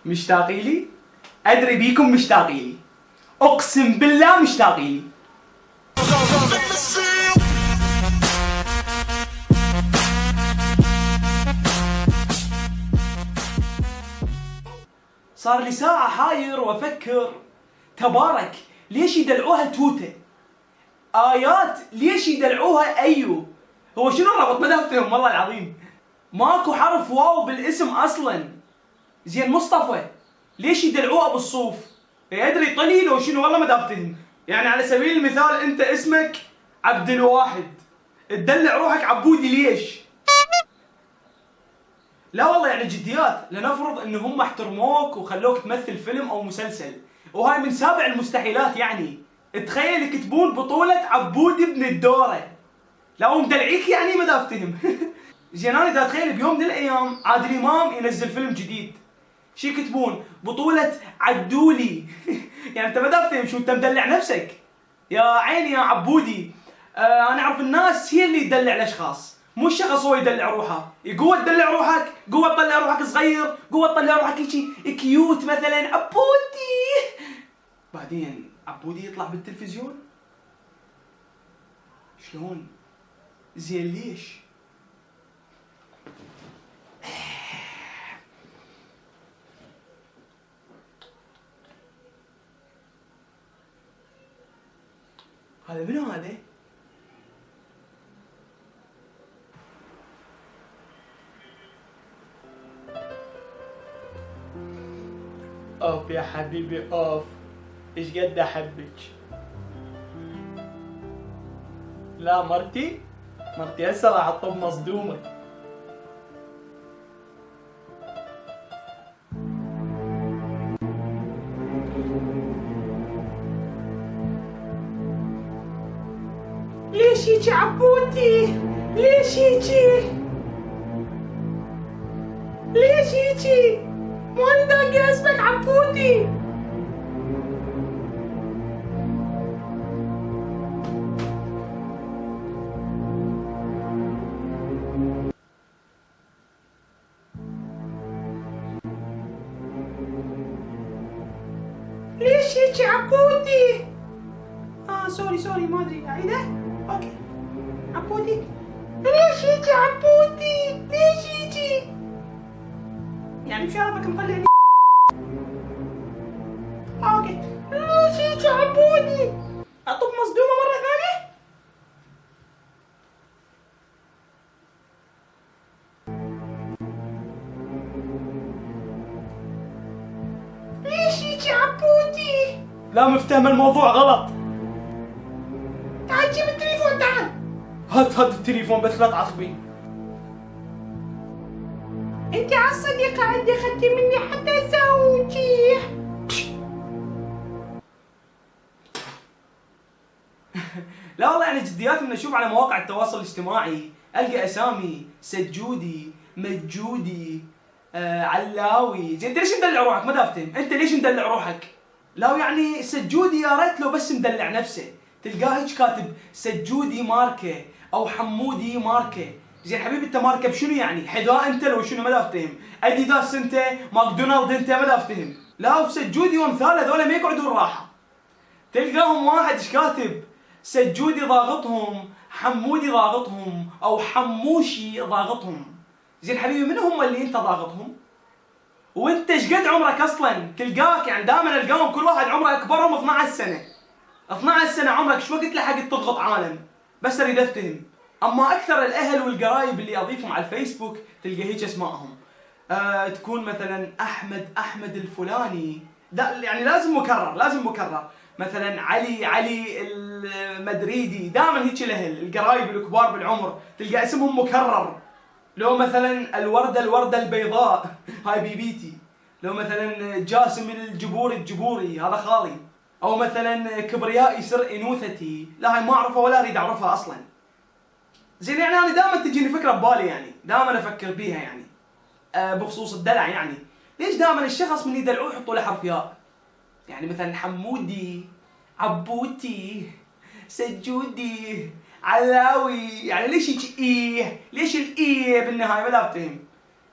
مشتاقي لي؟ ادري بيكم مشتاقي لي، اقسم بالله مشتاقي لي. صار لي ساعة حاير وافكر، تبارك ليش يدلعوها توته؟ آيات ليش يدلعوها أيو؟ هو شنو الربط؟ ما دفتهم والله العظيم. ماكو حرف واو بالاسم أصلا. زين مصطفى ليش يدلعوها بالصوف؟ يدري طلي لو شنو والله ما دافتهم. يعني على سبيل المثال أنت اسمك عبد الواحد، تدلع روحك عبودي ليش؟ لا والله يعني جديات، لنفرض ان هم احترموك وخلوك تمثل فيلم او مسلسل، وهاي من سابع المستحيلات يعني. تخيل يكتبون بطولة عبودي بن الدورة، لا ومدلعيك يعني ما دافتهم. زين انا دا اتخيل بيوم من الايام عادل امام ينزل فيلم جديد، شي يكتبون بطولة عدولي. يعني انت ما دافتهم، شو انت مدلع نفسك؟ يا عيني يا عبودي. انا اعرف الناس هي اللي تدلع الاشخاص، مو الشخص هو يدلع روحه. قوة تدلع روحك، قوة تطلع روحك صغير، قوة تطلع روحك هيجي كيوت مثلا عبودي، بعدين عبودي يطلع بالتلفزيون. شلون؟ زين ليش؟ هذا منو هذا؟ اوف يا حبيبي اوف، ايش قد احبك. لا مرتي هسه راح اطب مصدومه. ليش هيجي عبودي؟ ليش هيجي؟ ليش هيجي؟ مو انا داقي اسمك عبودي. ليش هيجي عبودي؟ سوري ما ادري عيده؟ اوكي عبودي. ليش هيجي عبودي؟ ليش هيجي؟ يعني بشرفك مطلعني. اوكي ليش هيجي عبودي؟ اطب مصدومه مره ثانيه؟ ليش هيجي عبودي؟ لا مفتهم الموضوع غلط. تعال جيب التليفون تعال. هات التليفون بس لا تعصبي. انت على الصديقة عندي اخذتي مني حتى زوجي. لا والله يعني جديات من اشوف على مواقع التواصل الاجتماعي القى اسامي سجودي، مجودي، علاوي. زين انت ليش مدلع روحك؟ ما دافتهم، انت ليش مدلع روحك؟ لا يعني سجودي يا ريت لو بس مدلع نفسه، تلقاه هيك كاتب سجودي ماركه او حمودي ماركه. زين حبيبي انت ماركه بشنو يعني؟ حذاء انت لو شنو؟ ما دافتهم. اديداس انت، ماكدونالد انت، ما دافتهم. لا وسجودي وامثاله هذول ما يقعدون راحه. تلقاهم واحد ايش كاتب سجودي ضاغطهم، حمودي ضاغطهم، او حموشي ضاغطهم. زين حبيبي من هم اللي انت ضاغطهم؟ وانت ايش قد عمرك اصلا؟ تلقاك يعني دائما القاهم كل واحد عمره اكبرهم 12 سنه. 12 سنه عمرك، شو وقت لحقت تضغط عالم؟ بس اريد افتهم. اما اكثر الاهل والقرايب اللي اضيفهم على الفيسبوك تلقى هيك اسمائهم. تكون مثلا احمد الفلاني، يعني لازم مكرر. مثلا علي المدريدي، دائما هيك الاهل القرايب الكبار بالعمر تلقى اسمهم مكرر. لو مثلا الوردة البيضاء هاي بيبيتي، لو مثلا جاسم الجبوري هذا خالي، او مثلا كبريائي سر انوثتي، لا هاي ما اعرفها ولا اريد اعرفها اصلا. زين يعني انا دائما تجيني فكره ببالي، يعني دائما افكر بيها يعني بخصوص الدلع. يعني ليش دائما الشخص من يدلعوه يحطوا له حرف ياء؟ يعني مثلا حمودي، عبوتي، سجودي، علاوي. يعني ليش يجي ايه؟ ليش الايه بالنهايه؟ ما افتهم.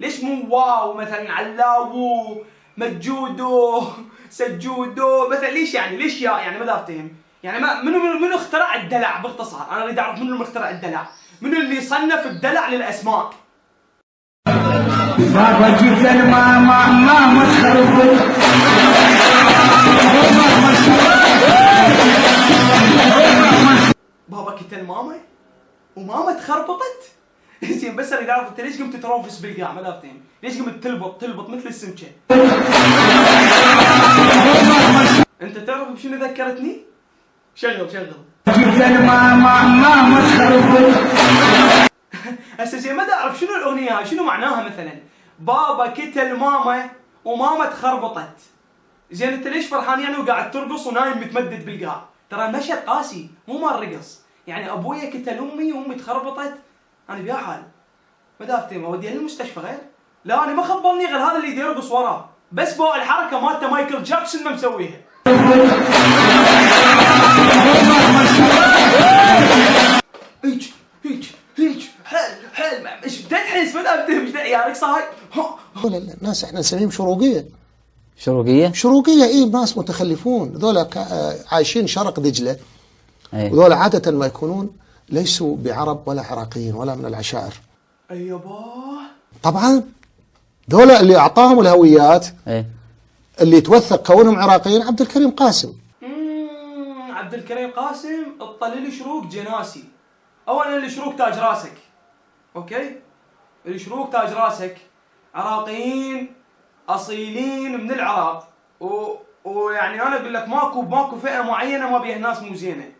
ليش مو واو مثلا علاوو، مجودو سجودو مثلا. ليش يعني؟ ليش يا يعني ما افتهم يعني ما منو اخترع الدلع باختصار؟ انا اريد اعرف منو اللي مخترع الدلع، منو اللي صنف الدلع للاسماء. بابا جيت ما تخربط بابا قتل ماما وماما تخربطت. زين بس اريد اعرف انت ليش قمت تروفس بالقاع؟ ما افتهم ليش قمت تلبط مثل السمكه؟ انت تعرف بشنو ذكرتني؟ شغل جيت ما تخربط. هسه زين ما اعرف شنو الاغنيه هاي، شنو معناها مثلا؟ بابا كتل ماما وماما تخربطت. زين انت ليش فرحان يعني وقاعد ترقص ونايم متمدد بالقاع؟ ترى المشهد قاسي مو مال رقص. يعني ابويا كتل امي وامي تخربطت، انا بيا حال ما دافتي اوديها للمستشفى غير؟ لا انا ما خبلني غير هذا اللي يرقص وراه، بس بو الحركه مالته مايكل جاكسون ما مسويها. هيك حل ايش بدك تحس؟ ما دافتي ايش يا رقصه هاي؟ لا الناس احنا نسميهم شروقيه. شروقيه؟ شروقيه اي، ناس متخلفون ذولا عايشين شرق دجله. أيه. وذولا عاده ما يكونون ليسوا بعرب ولا عراقيين ولا من العشائر. اي يابا طبعا ذولا اللي اعطاهم الهويات. ايه اللي توثق كونهم عراقيين عبد الكريم قاسم. عبد الكريم قاسم الطليل شروق جناسي. اولا الشروق تاج راسك، اوكي؟ الشروق تاج راسك عراقيين اصيلين من العراق، ويعني انا اقول لك ماكو فئه معينه ما بيها ناس مو زينه،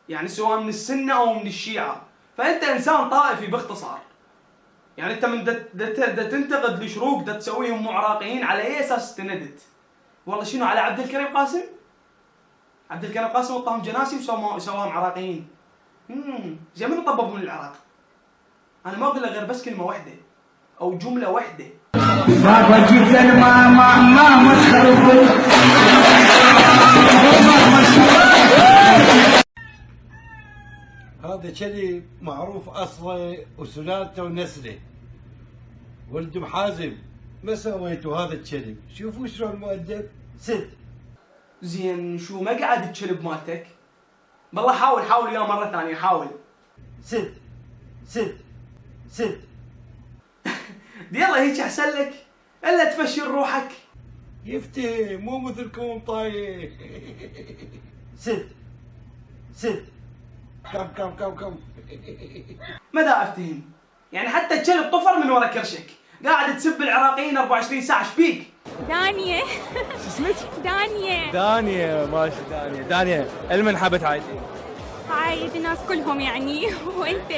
يعني سواء من السنه او من الشيعه، فانت انسان طائفي باختصار. يعني انت من تنتقد الشروق تسويهم مو عراقيين على اي اساس استندت؟ والله شنو على عبد الكريم قاسم؟ عبد الكريم قاسم وطاهم جناسي وسواهم عراقيين. زين منو طبب من العراق؟ انا ما اقول له غير بس كلمه واحده او جمله واحده. بابا جيت ما تخربط. هذا كلب معروف اصله وسلالته ونسله. ولد محازم ما سويتوا هذا الكلب، شوفوا شلون مؤدب. سد. زين شو مقعد الكلب مالتك؟ بالله حاول يا مره ثانيه حاول. سد يلا هيك احسن لك الا تفشل روحك. يفتي مو مثلكم طايح. سد كم ما دا افتهم يعني حتى الكلب طفر من ورا كرشك قاعد تسب العراقيين 24 ساعه. شبيك؟ دانية. شو اسمك؟ دانية ماشي دانية المنحبت هاي هاي الناس كلهم يعني وانت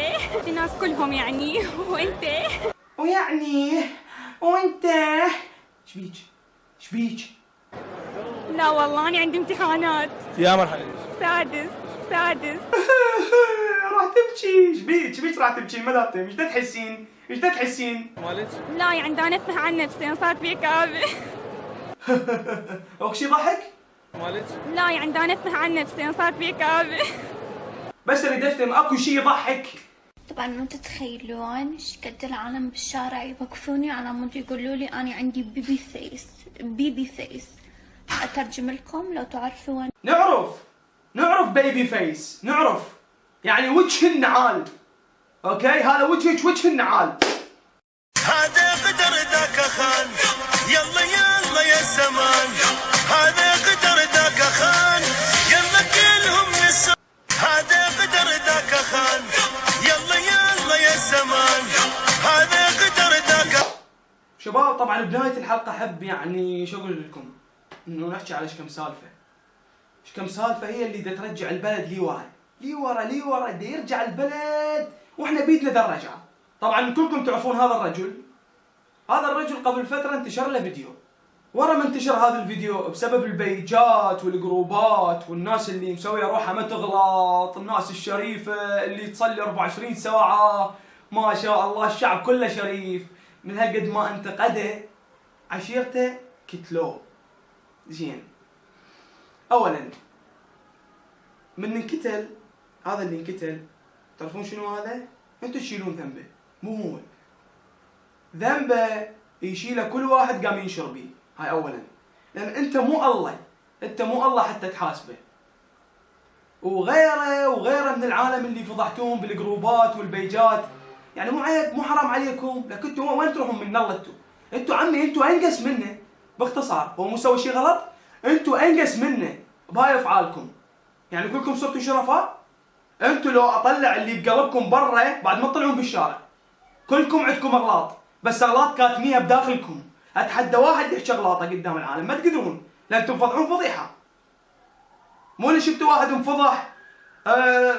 الناس كلهم يعني وانت شبيك؟ لا والله انا عندي امتحانات. يا مرحبا. سادس راح تبكي. شبيك راح تبكي؟ ما دافتهم ايش تحسين؟ مالك؟ لا يعني دا انفه عن نفسي صارت بي كابه. اكو شي ضحك؟ مالك؟ لا يعني دا انفه عن نفسي صارت بي كابه. بس اريد افتهم اكو شي يضحك؟ طبعا ما تتخيلون ايش قد العالم بالشارع يوقفوني على مود يقولوا لي انا عندي بيبي فيس. اترجم لكم لو تعرفون. نعرف بيبي فيس، نعرف يعني وجه النعال. اوكي هذا وجه النعال. هذا قدر ذاك خان، يلا يا زمان. هذا قدر ذاك خان، يلا كلهم نسان. هذا قدر ذاك خان، يلا يا زمان. هذا قدر ذاك. شباب طبعا بنهايه الحلقه احب يعني شو اقول لكم انه نحكي على كم سالفه هي اللي دا ترجع البلد لي ورا دا يرجع البلد واحنا بيدنا درجه. طبعا كلكم تعرفون هذا الرجل قبل فتره انتشر له فيديو. ورا ما انتشر هذا الفيديو بسبب البيجات والجروبات والناس اللي مسويه روحها ما تغلط، الناس الشريفه اللي تصلي 24 ساعه ما شاء الله، الشعب كله شريف، من هالقد ما انتقده عشيرته كتلوه. زين اولا من انقتل هذا اللي انقتل تعرفون شنو هذا؟ انتوا تشيلون ذنبه، مو هو ذنبه يشيله كل واحد قام ينشر بيه. هاي اولا، لان انت مو الله، انت مو الله حتى تحاسبه. وغيره من العالم اللي فضحتوهم بالجروبات والبيجات، يعني مو عيب، مو حرام عليكم؟ لكن انتوا وين تروحون من الله؟ انتوا عمي انتوا انقص منه، باختصار هو مسوي شيء غلط، انتوا انقص منه بهاي افعالكم. يعني كلكم صرتوا شرفاء؟ انتوا لو اطلع اللي بقلبكم برا بعد ما تطلعون بالشارع، كلكم عندكم اغلاط، بس اغلاط كاتميها بداخلكم. اتحدى واحد يحكي اغلاطه قدام العالم، ما تقدرون، لان تنفضحون فضيحه. مو اللي شفتوا واحد انفضح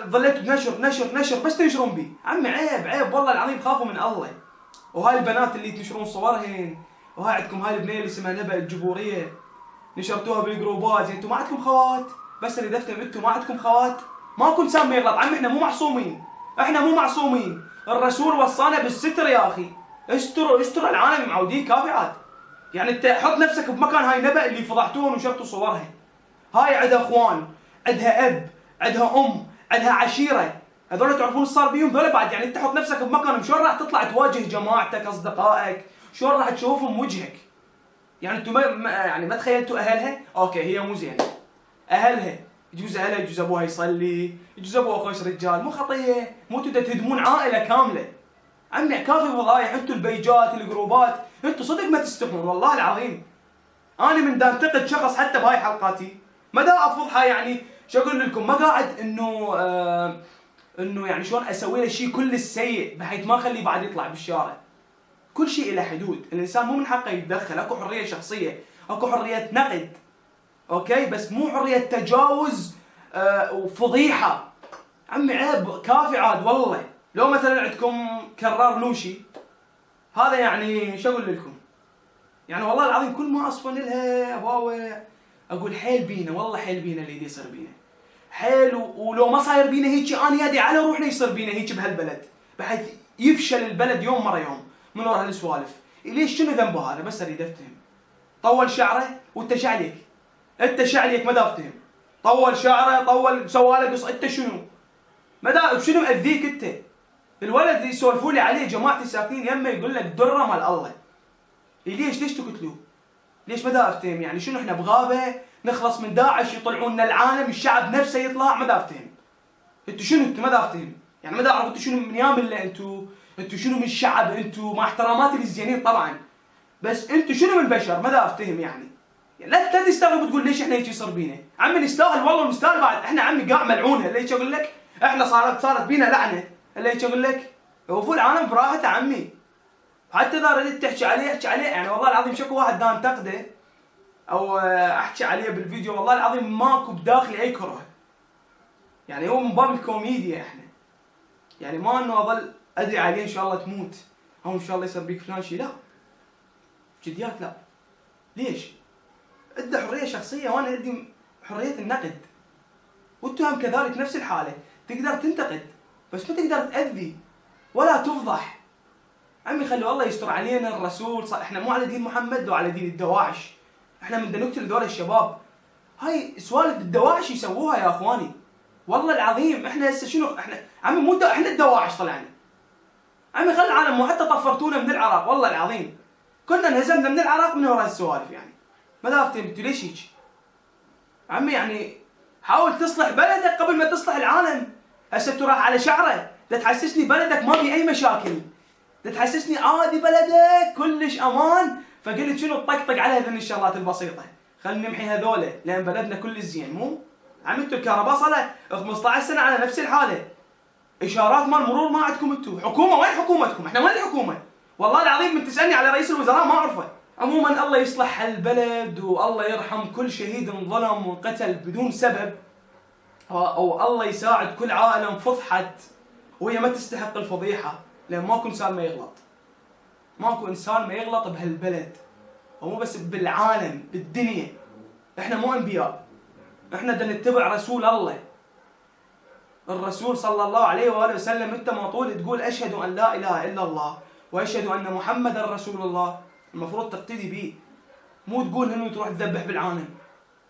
ظليتوا نشر بس تنشرون بيه. عمي عيب والله العظيم، خافوا من الله. وهاي البنات اللي تنشرون صورهن، وهاي عندكم هاي البنيه اللي اسمها نبأ الجبوريه نشرتوها بالجروبات، انتوا ما عندكم خوات؟ بس اللي دفتم انتوا ما عندكم خوات؟ ماكو انسان ما يغلط. عمي احنا مو معصومين، الرسول وصانا بالستر يا اخي. استر العالم معودين كافي عاد. يعني انت حط نفسك بمكان هاي نبأ اللي فضحتوهم ونشرتوا صورها. هاي عندها اخوان، عندها اب، عندها ام، عندها عشيره، هذول تعرفون ايش صار بيهم ذولا بعد. يعني انت حط نفسك بمكانهم، شلون راح تطلع تواجه جماعتك اصدقائك؟ شلون راح تشوفهم وجهك؟ يعني انتم ما تخيلتوا اهلها؟ اوكي هي مو زينه، اهلها يجوز اهلها يجوز ابوها يصلي، يجوز ابوها خوش رجال، مو خطيه، مو تهدمون عائله كامله. عمي كافي فضايح، انتم البيجات الجروبات، انتم صدق ما تستحون والله العظيم. انا من دا انتقد شخص حتى بهاي حلقاتي ما دا افضحه، يعني شو اقول لكم، ما قاعد انه يعني شلون اسوي له شيء كل السيء بحيث ما اخليه بعد يطلع بالشارع. كل شيء له حدود، الانسان مو من حقه يتدخل، اكو حريه شخصيه، اكو حريه نقد، اوكي، بس مو حريه تجاوز وفضيحه. عمي عيب كافي عاد والله. لو مثلا عندكم كرار نوشي، هذا يعني شو اقول لكم، يعني والله العظيم كل ما اصفن لها اباوع اقول حيل بينا، والله حيل بينا اللي يصير بينا حيل. ولو ما صاير بينا هيك انا يدي على روحنا يصير بينا هيك بهالبلد، بحيث يفشل البلد يوم ورا يوم من ورا هالسوالف. ليش؟ شنو ذنبه هذا؟ بس اريد افتهم. طول شعره وانت شعليك، انت شعليك ما افتهم. طول شعره، طول سواله قص، انت شنو؟ شنو مأذيك انت؟ الولد اللي يسولفوا لي عليه جماعتي ساكنين يمه يقول لك دره مال الله. ليش تقتلوه؟ ليش ما افتهم؟ يعني شنو احنا بغابه نخلص من داعش يطلعون لنا العالم، الشعب نفسه يطلع؟ ما افتهم. انتوا شنو؟ انتوا ما افتهم. يعني ما اعرف انتوا شنو من يام الا انتوا شنو من الشعب؟ انتوا مع احتراماتي للزينين طبعا، بس انتوا شنو من بشر؟ ما افتهم. يعني لا تستغرب وتقول ليش احنا هيك يصير بينا. عمي نستاهل والله، نستاهل بعد. احنا عمي قاع ملعونه، اللي هيك اقول لك احنا صارت بينا لعنه، اللي هيك اقول لك وفوا العالم براحته عمي. حتى اذا ردت تحكي عليه احكي عليه. يعني والله العظيم شكو واحد دا انتقده او احكي عليه بالفيديو، والله العظيم ماكو بداخلي اي كره. يعني هو من باب الكوميديا احنا، يعني ما انه اظل ادعي عليه ان شاء الله تموت او ان شاء الله يصير بيك فلان شيء، لا جديات لا. ليش؟ عنده حريه شخصيه وانا عندي حريه النقد، وانتم هم كذلك نفس الحاله، تقدر تنتقد بس ما تقدر تاذي ولا تفضح. عمي خلي الله يستر علينا الرسول، احنا مو على دين محمد وعلى دين الدواعش، احنا من نقتل ذول الشباب. هاي سوالف الدواعش يسووها يا اخواني، والله العظيم. احنا هسه شنو؟ احنا عمي مو احنا الدواعش طلعنا. عمي خلي العالم، مو حتى طفرتونا من العراق، والله العظيم كنا انهزمنا من العراق من وراء السوالف. يعني ما افتهم انتوا ليش هيك؟ عمي حاول تصلح بلدك قبل ما تصلح العالم. هسه انتوا راح على شعره تحسسني بلدك ما في اي مشاكل، تحسسني عادي بلدك كلش امان، فقلت شنو طقطق على هذين الشغلات البسيطه، خلينا نمحي هذولا لان بلدنا كل زين. مو عمي انتوا الكهرباء صار 15 سنه على نفس الحاله، اشارات مال مرور ما عندكم انتوا، حكومه وين حكومتكم؟ احنا وين الحكومه؟ والله العظيم من تسالني على رئيس الوزراء ما اعرفه. عموما الله يصلح البلد والله يرحم كل شهيد انظلم وانقتل بدون سبب، او الله يساعد كل عائله انفضحت وهي ما تستحق الفضيحه، لان ماكو انسان ما يغلط، ماكو انسان ما يغلط بهالبلد، ومو بس بالعالم بالدنيا. احنا مو انبياء، احنا بدنا نتبع رسول الله. الرسول صلى الله عليه واله وسلم انت مطول تقول اشهد ان لا اله الا الله واشهد ان محمدا رسول الله، المفروض تقتدي به، مو تقول انه تروح تذبح بالعالم.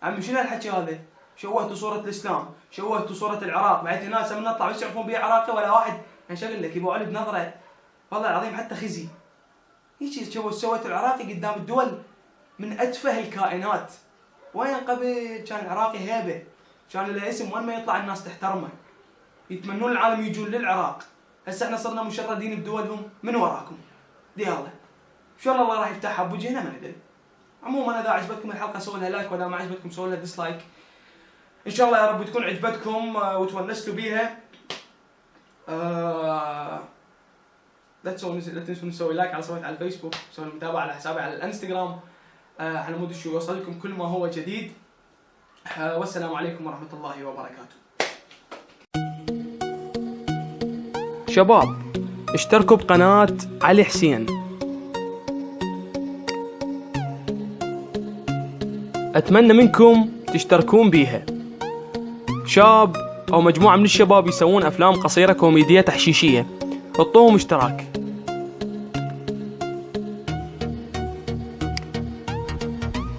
عمي شنو هالحكي هذا؟ شوهتوا صوره الاسلام، شوهتوا صوره العراق، بعد ناس من نطلع بس يعرفون بيه عراقي ولا واحد انشغل لك يبغوا علي بنظره، والله العظيم حتى خزي. هيك سويتوا العراقي قدام الدول من اتفه الكائنات. وين قبل كان العراقي هيبه، كان له اسم، وين ما يطلع الناس تحترمه، يتمنون العالم يجون للعراق. هسه احنا صرنا مشردين بدولهم، من وراكم دي الله. ان شاء الله راح يفتحها بوجهنا، ما ندري. عموما اذا عجبتكم الحلقه سووا لها لايك، واذا ما عجبتكم سووا لها ديسلايك. ان شاء الله يا رب تكون عجبتكم وتونستوا بيها. لا تنسوا نسوي لايك على صفحتي على الفيسبوك، سووا متابعه على حسابي على الانستغرام، على مود شو يوصلكم كل ما هو جديد. والسلام عليكم ورحمه الله وبركاته. شباب اشتركوا بقناه علي حسين، اتمنى منكم تشتركون بيها. شاب او مجموعه من الشباب يسوون افلام قصيره كوميديه تحشيشيه، حطوهم اشتراك.